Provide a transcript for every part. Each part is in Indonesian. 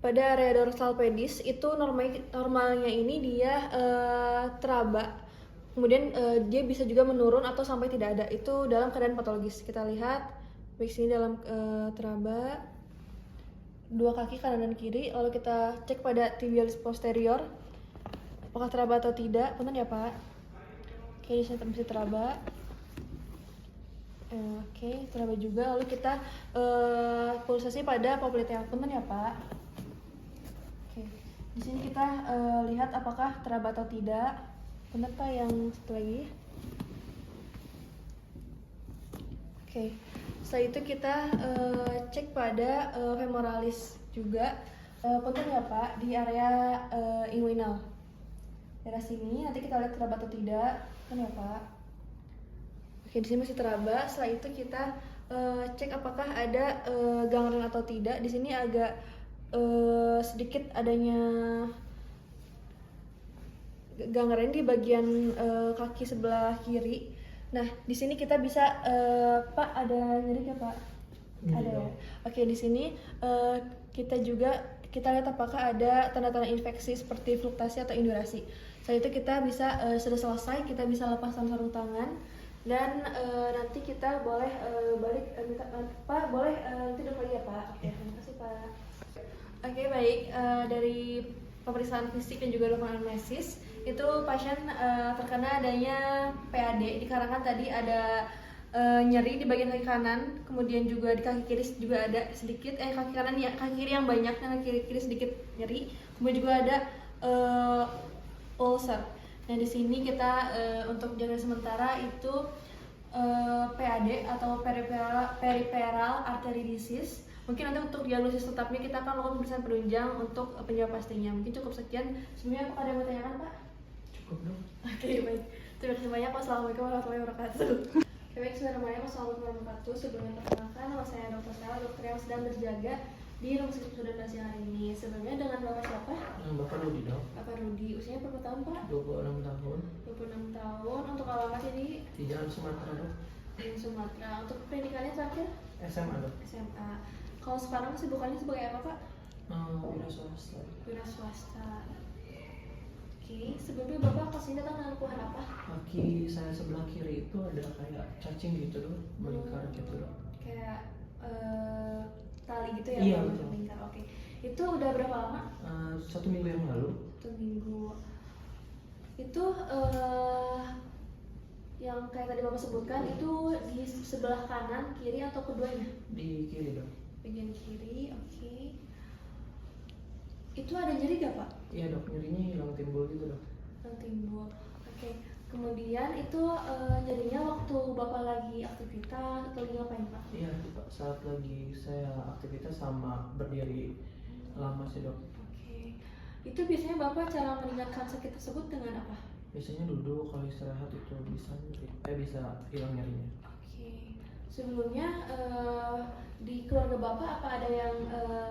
pada area dorsal pedis itu normalnya ini dia teraba. Kemudian dia bisa juga menurun atau sampai tidak ada. Itu dalam keadaan patologis. Kita lihat baik sini dalam teraba dua kaki kanan dan kiri. Lalu kita cek pada tibialis posterior apakah teraba atau tidak. Punten ya Pak. Oke, di sini masih teraba. Oke, teraba juga. Lalu kita pulsasi pada popliteal. Punten ya Pak. Oke, di sini kita lihat apakah teraba atau tidak. Benar Pak, yang satu lagi. Oke, setelah itu kita cek pada femoralis juga. Punten ya Pak, di area inguinal. Daerah sini nanti kita lihat teraba atau tidak. Punten ya Pak. Oke, di sini masih teraba. Setelah itu kita cek apakah ada gangren atau tidak. Di sini agak sedikit adanya gangren di bagian kaki sebelah kiri. Nah, di sini kita bisa Pak, ada nyeri nggak Pak? Ada ya. Oke, di sini kita lihat apakah ada tanda-tanda infeksi seperti fluktasi atau indurasi. Setelah itu kita bisa sudah selesai, kita bisa lepaskan sarung tangan dan nanti kita boleh balik minta Pak, boleh nanti duduk lagi ya Pak. Oke, terima kasih Pak. Oke, baik, dari pemeriksaan fisik dan juga dokumen anamnesis itu pasien terkena adanya PAD, dikarenakan tadi ada nyeri di bagian kaki kanan, kemudian juga di kaki kiri juga ada sedikit kaki kanan ya, kaki kiri yang banyak dan kaki kiri sedikit nyeri, kemudian juga ada ulcer. Nah, di sini kita untuk diagnosis sementara itu PAD atau peripheral artery disease. Mungkin nanti untuk diagnosis tetapnya kita akan melakukan pemeriksaan penunjang untuk penyebab pastinya. Mungkin cukup sekian. Sebelumnya apakah ada yang mau tanyakan Pak? Cukup dong. Oke, baik. Terima kasih banyak. Wassalamualaikum warahmatullahi wabarakatuh. Oke, baik, Bismillahirrahmanirrahim. Wassalamualaikum warahmatullahi wabarakatuh. Sebelumnya perkenalkan, nama saya Dr. Stella, dokter yang sedang berjaga di Rumah Sakit Sudan siang hari ini. Sebelumnya dengan Bapak siapa? Bapak Rudi dong. Bapak Rudi. Usianya berapa tahun Pak? 26 tahun. 26 tahun. Untuk alamat ini Di Jalan Sumatera dong. di Sumatera. Untuk pendidikannya terakhir? SMA dong. SMA. Kalau sekarang kesibukannya sebagai apa Pak? Wira swasta. Wira swasta. Oke, sebelumnya Bapak kesini datang dengan keluhan apa? Kaki saya sebelah kiri itu ada kayak cacing gitu dong, melingkar gitu dong. Kayak tali gitu ya? Iya, betul. Melingkar. Oke. Itu udah berapa lama? 1 minggu yang lalu. 1 minggu. Itu yang kayak tadi Bapak sebutkan itu di sebelah kanan, kiri atau keduanya? Di kiri dong. Bagian kiri, oke. Itu ada nyeri gak Pak? Iya dok, nyerinya hilang timbul gitu dok. Timbul. Oke. Kemudian itu nyerinya waktu Bapak lagi aktivitas atau lagi ngapain Pak? Iya Pak, saat lagi saya aktivitas sama berdiri lama sih dok. Oke. Itu biasanya Bapak cara meringankan sakit tersebut dengan apa? Biasanya duduk, kalau istirahat itu bisa hilang nyerinya. Oke. Sebelumnya di keluarga Bapak apa ada yang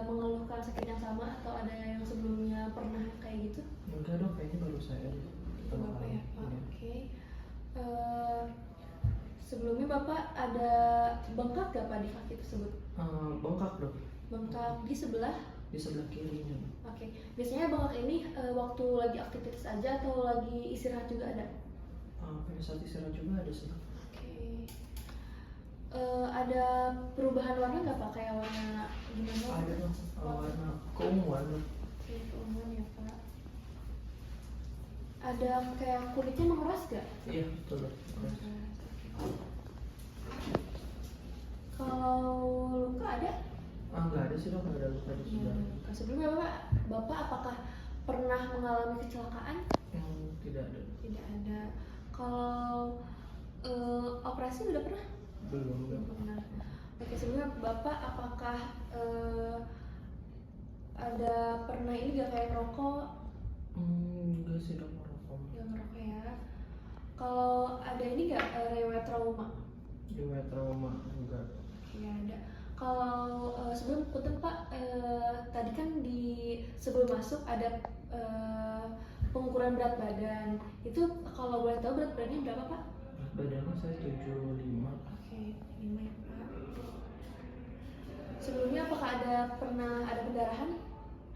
mengeluhkan sakit yang sama atau ada yang sebelumnya pernah kayak gitu? Enggak dok, kayaknya baru saya deh. Itu Bapak ya Pak. Iya. Oke. Sebelumnya Bapak ada bengkak gak Pak di kaki tersebut? Bengkak dok. Bengkak di sebelah? Di sebelah kirinya. Oke. Biasanya bengkak ini waktu lagi aktivitas aja atau lagi istirahat juga ada? Pada saat istirahat juga ada sih. Oke. Ada perubahan warna nggak Pak? Kayak warna gimana? Ada dong, warna keunguan dok. Oke, keunguan ya Pak. Ada kayak kulitnya mengeras gak? Iya betul dok. Kalau luka ada? Nggak ada sih dok, nggak ada luka di sebelah. Sebelumnya Bapak apakah pernah mengalami kecelakaan? Tidak ada. Tidak ada. Kalau operasi udah pernah? Belum dok. Pernah. Oke, sebelumnya Bapak apakah ada pernah ini gak kayak merokok? Enggak sih dok, merokok. Gak merokok ya. Kalau ada ini gak riwayat trauma? Riwayat trauma enggak. Iya ada. Kalau sebelum punten Pak, tadi kan di sebelum masuk ada pengukuran berat badan. Itu kalau boleh tahu berat badannya berapa Pak? Badannya saya 75. Oke, 5 ya Pak. Sebelumnya apakah pernah ada pendarahan?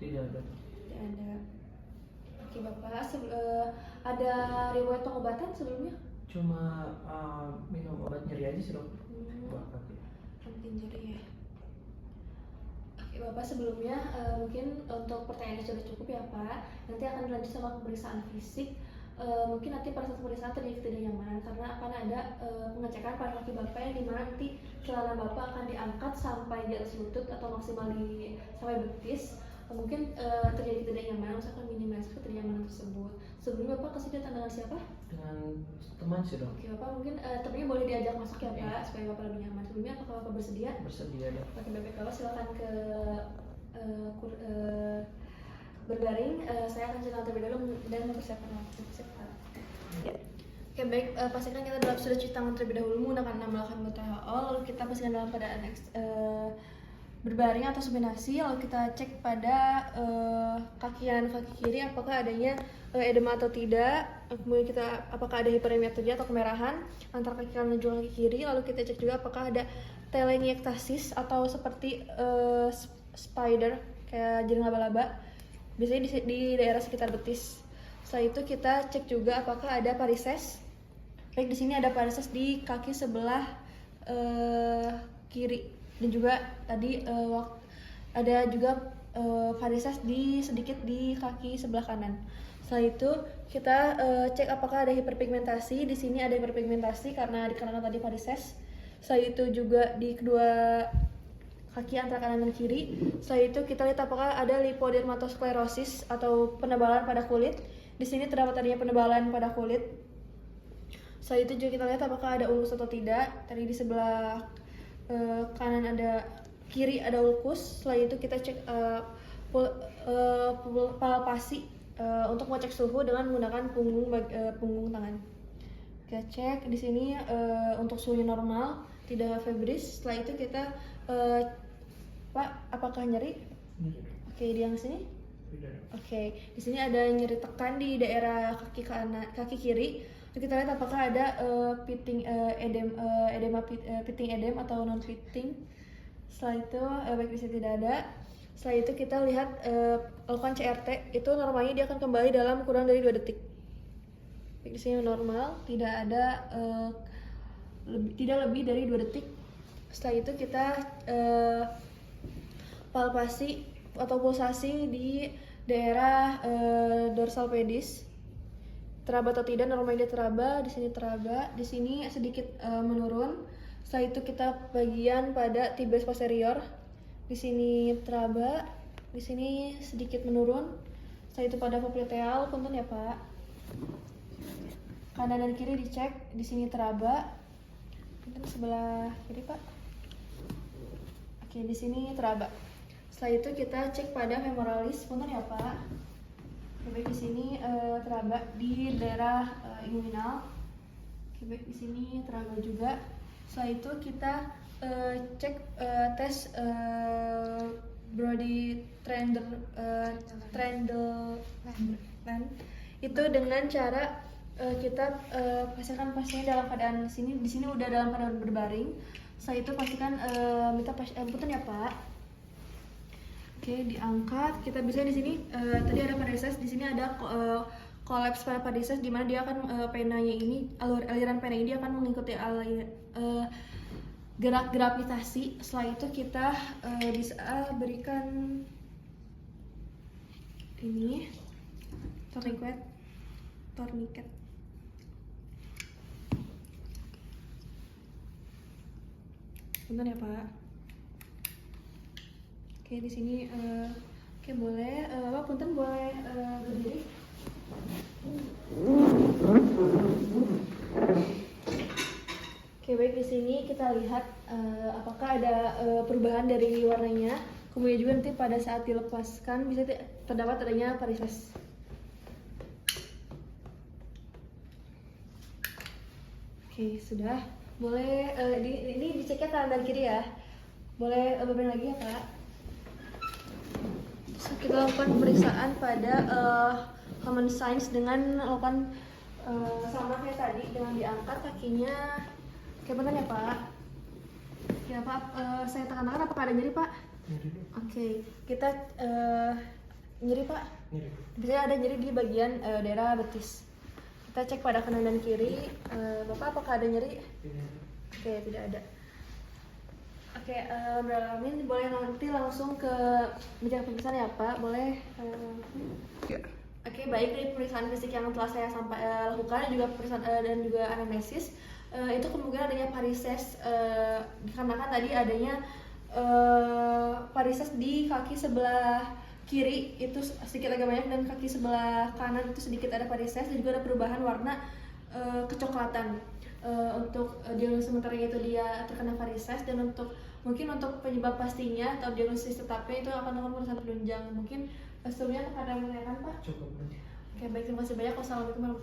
Tidak ada. Tidak ada. Oke Bapak, ada riwayat pengobatan sebelumnya? Cuma minum obat nyeri aja sih dok. Buat kaki. Mungkin nyeri ya. Oke Bapak, sebelumnya mungkin untuk pertanyaannya sudah cukup ya Pak. Nanti akan dilanjut sama pemeriksaan fisik. Mungkin nanti pada saat pemeriksaan terjadi ketidaknyamanan karena akan ada pengecekan pada kaki Bapak yang dimana nanti celana Bapak akan diangkat sampai di atas lutut atau maksimal sampai betis. Mungkin terjadi ketidaknyamanan, misalkan minimalisir ketidaknyamanan tersebut. Sebelumnya Bapak kesini datang dengan siapa? Dengan teman sih dok. Oke Bapak, mungkin temannya boleh diajak masuk ya Pak, supaya Bapak lebih nyaman. Sebelumnya apakah Bapak bersedia? Bersedia dok. Oke Bapak, silakan ke berbaring. Saya akan cerita terlebih dahulu dan mempersiapkan waktu. Ya. Oke baik, pastikan kita dalam sudah cuci tangan terlebih dahulu menggunakan 6 langkah WHO. Lalu kita pastikan dalam keadaan berbaring atau supinasi. Lalu kita cek pada kaki kanan kaki kiri apakah adanya edema atau tidak. Kemudian kita apakah ada hiperemia atau tidak atau kemerahan antara kaki kanan dan juga kaki kiri. Lalu kita cek juga apakah ada telengiektasis atau seperti spider kayak jaring laba-laba. Biasanya di daerah sekitar betis. Setelah itu kita cek juga apakah ada varises. Baik, di sini ada varises di kaki sebelah kiri dan juga tadi ada juga varises sedikit di kaki sebelah kanan. Setelah itu kita cek apakah ada hiperpigmentasi. Di sini ada hiperpigmentasi karena dikarenakan tadi varises. Setelah itu juga di kedua kaki antara kanan dan kiri. Setelah itu kita lihat apakah ada lipodermatosklerosis atau penebalan pada kulit. Di sini terdapat adanya penebalan pada kulit. Setelah itu juga kita lihat apakah ada ulkus atau tidak. Tadi di sebelah kanan ada, kiri ada ulkus. Setelah itu kita cek palpasi untuk mengecek suhu dengan menggunakan punggung tangan. Kita cek di sini untuk suhunya normal, tidak febris. Setelah itu kita Pak, apakah nyeri? Oke, di yang sini? Oke, di sini ada nyeri tekan di daerah kaki kanan, kaki kiri. Kita lihat apakah ada pitting edem atau non pitting. Setelah itu baik di sini tidak ada. Setelah itu kita lihat lakukan CRT, itu normalnya dia akan kembali dalam kurang dari 2 detik. Baik, di sini normal, tidak ada tidak lebih dari 2 detik. Setelah itu kita palpasi atau pulsasi di daerah dorsal pedis. Teraba atau tidak, normalnya dia teraba, di sini teraba, di sini sedikit menurun. Setelah itu kita bagian pada tibialis posterior. Di sini teraba, di sini sedikit menurun. Setelah itu pada popliteal, punten ya Pak. Kanan dan kiri dicek, di sini teraba. Punten sebelah kiri Pak. Oke, di sini teraba. Setelah itu kita cek pada femoralis, punten ya Pak. Baik, di sini teraba di daerah inguinal. Oke, baik, di sini teraba juga. Setelah itu kita cek tes Brody Trendelenburg itu dengan cara kita pastikan pasiennya dalam keadaan di sini udah dalam keadaan berbaring. Setelah itu pastikan minta punten ya Pak. Oke, diangkat. Kita bisa di sini tadi ada varises, di sini ada kolaps pada varises di mana dia akan penanya ini, aliran pena ini dia akan mengikuti gerak gravitasi. Setelah itu kita bisa berikan ini tourniquet. Bentar ya Pak. Oke, di sini oke boleh Pak punten boleh berdiri. Oke, baik, di sini kita lihat apakah ada perubahan dari warnanya. Kemudian juga nanti pada saat dilepaskan bisa terdapat adanya varises. Oke, sudah. Boleh ini diceknya kanan dan kiri ya. Boleh beberapa lagi ya Pak. Kita lakukan pemeriksaan pada common signs dengan melakukan sama kayak tadi dengan diangkat kakinya. Oke, benar ya Pak? Ya Pak, saya tekan-tekan apakah ada nyeri Pak? Oke, kita Nyeri Pak? Nyeri. Biasanya ada nyeri di bagian daerah betis. Kita cek pada kanan dan kiri. Bapak apakah ada nyeri? Tidak. Oke, tidak ada. Oke, beralamin boleh nanti langsung ke meja pemeriksaan ya Pak, boleh? Ya. Oke, baik, dari pemeriksaan fisik yang telah saya lakukan dan juga pemeriksaan dan juga anamnesis, itu kemungkinan adanya varises dikarenakan tadi adanya varises di kaki sebelah kiri itu sedikit agak banyak, dan kaki sebelah kanan itu sedikit ada varises dan juga ada perubahan warna kecoklatan. Untuk diagnosis sementara itu dia terkena varises, dan mungkin untuk penyebab pastinya atau diagnosis tetapnya itu akan melakukan pemeriksaan penunjang. Mungkin sebelumnya ada yang menanyakan Pak? Cukup. Oke, baik, terima kasih banyak. Wassalamualaikum warahmatullahi wabarakatuh.